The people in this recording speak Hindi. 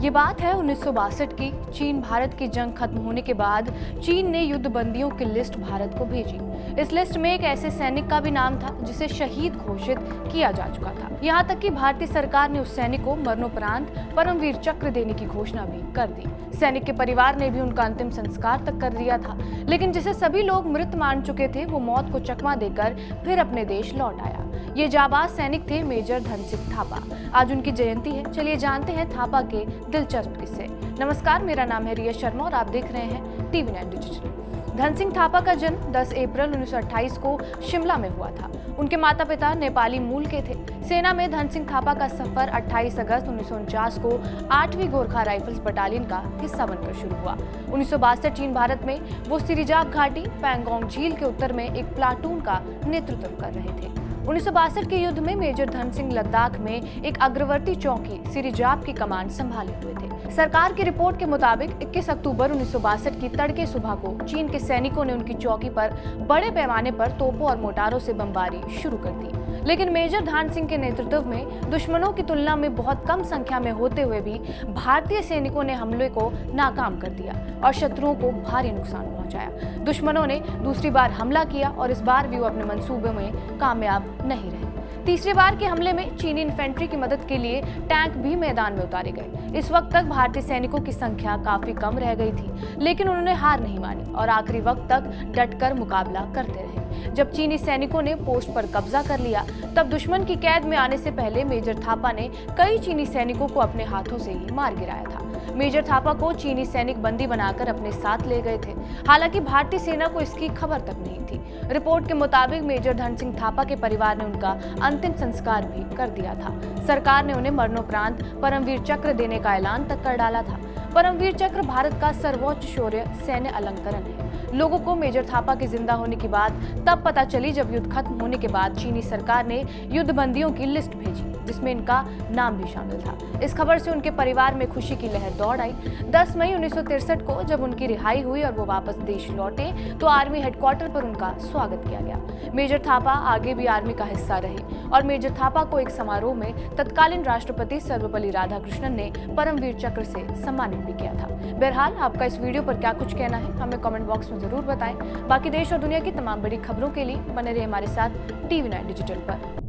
ये बात है 1962 की। चीन भारत की जंग खत्म होने के बाद चीन ने युद्ध बंदियों की लिस्ट भारत को भेजी। इस लिस्ट में एक ऐसे सैनिक का भी नाम था जिसे शहीद घोषित किया जा चुका था। यहाँ तक कि भारतीय सरकार ने उस सैनिक को मरणोपरांत परमवीर चक्र देने की घोषणा भी कर दी। सैनिक के परिवार ने भी उनका अंतिम संस्कार तक कर दिया था, लेकिन जिसे सभी लोग मृत मान चुके थे वो मौत को चकमा देकर फिर अपने देश लौट आया। ये जाबाज सैनिक थे मेजर धन सिंह थापा। आज उनकी जयंती है। चलिए जानते हैं थापा के दिलचस्प किस्से। नमस्कार, मेरा नाम है रिया शर्मा और आप देख रहे हैं टीवी 9 डिजिटल। धन सिंह थापा का जन्म 10 अप्रैल 1928 को शिमला में हुआ था। उनके माता पिता नेपाली मूल के थे। सेना में धन सिंह थापा का सफर 28 अगस्त 1949 को 8वीं गोरखा राइफल्स बटालियन का हिस्सा बनकर शुरू हुआ। 1962 चीन भारत में वो सिरिजाप घाटी पैंगोंग झील के उत्तर में एक प्लाटून का नेतृत्व कर रहे थे। 1962 के युद्ध में मेजर धन सिंह लद्दाख में एक अग्रवर्ती चौकी सिरिजाप की कमान संभाले हुए थे। सरकार की रिपोर्ट के मुताबिक 21 अक्टूबर 1962 की तड़के सुबह को चीन के सैनिकों ने उनकी चौकी पर बड़े पैमाने पर तोपों और मोटारों से बमबारी शुरू कर दी। लेकिन मेजर ध्यान सिंह के नेतृत्व में दुश्मनों की तुलना में बहुत कम संख्या में होते हुए भी भारतीय सैनिकों ने हमले को नाकाम कर दिया और शत्रुओं को भारी नुकसान पहुंचाया। दुश्मनों ने दूसरी बार हमला किया और इस बार भी वो अपने मंसूबे में कामयाब नहीं रहे। तीसरी बार के हमले में चीनी इन्फेंट्री की मदद के लिए टैंक भी मैदान में उतारे गए। इस वक्त तक भारतीय सैनिकों की संख्या काफी कम रह गई थी, लेकिन उन्होंने हार नहीं मानी और आखिरी वक्त तक डटकर मुकाबला करते रहे। जब चीनी सैनिकों ने पोस्ट पर कब्जा कर लिया, तब दुश्मन की कैद में आने से पहले मेजर थापा ने कई चीनी सैनिकों को अपने हाथों से ही मार गिराया था। मेजर थापा को चीनी सैनिक बंदी बनाकर अपने साथ ले गए थे। हालांकि भारतीय सेना को इसकी खबर तक नहीं थी। रिपोर्ट के मुताबिक मेजर धन सिंह थापा के परिवार ने उनका अंतिम संस्कार भी कर दिया था। सरकार ने उन्हें मरणोपरांत परमवीर चक्र देने का ऐलान तक कर डाला था। परमवीर चक्र भारत का सर्वोच्च शौर्य सैन्य अलंकरण है। लोगों को मेजर थापा के जिंदा होने की बात तब पता चली जब युद्ध खत्म होने के बाद चीनी सरकार ने युद्ध बंदियों की लिस्ट भेजी, जिसमें इनका नाम भी शामिल था। इस खबर से उनके परिवार में खुशी की लहर दौड़ आई। 10 मई 1963 को जब उनकी रिहाई हुई और वो वापस देश लौटे तो आर्मी हेडक्वार्टर पर उनका स्वागत किया गया। मेजर थापा आगे भी आर्मी का हिस्सा रहे और मेजर थापा को एक समारोह में तत्कालीन राष्ट्रपति सर्वपल्ली राधाकृष्णन ने परमवीर चक्र से सम्मानित भी किया था। बहरहाल, आपका इस वीडियो पर क्या कुछ कहना है हमें कमेंट बॉक्स में जरूर बताएं। बाकी देश और दुनिया की तमाम बड़ी खबरों के लिए बने रहे हमारे साथ टीवी 9 डिजिटल पर।